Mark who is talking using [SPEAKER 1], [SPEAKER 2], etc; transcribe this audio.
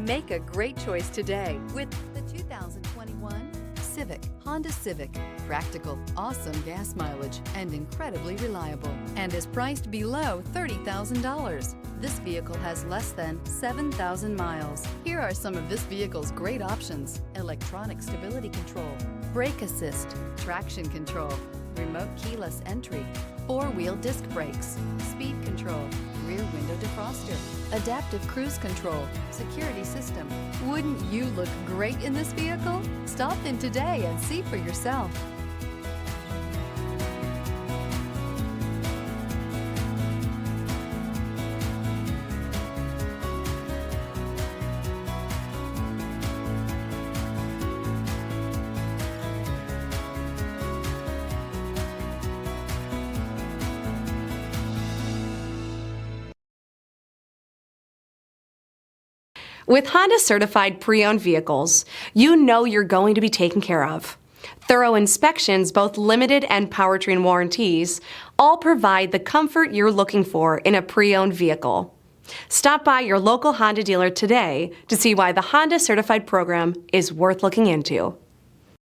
[SPEAKER 1] Make a great choice today with the 2021 Civic. Honda Civic. Practical, awesome gas mileage, and incredibly reliable, and is priced below $30,000. This vehicle has less than 7,000 miles. Here are some of this vehicle's great options: electronic stability control, brake assist, traction control, remote keyless entry, four-wheel disc brakes, speed control, rear window defroster, adaptive cruise control, security system. Wouldn't you look great in this vehicle? Stop in today and see for yourself.
[SPEAKER 2] With Honda Certified Pre-Owned Vehicles, you know you're going to be taken care of. Thorough inspections, both limited and powertrain warranties, all provide the comfort you're looking for in a pre-owned vehicle. Stop by your local Honda dealer today to see why the Honda Certified program is worth looking into.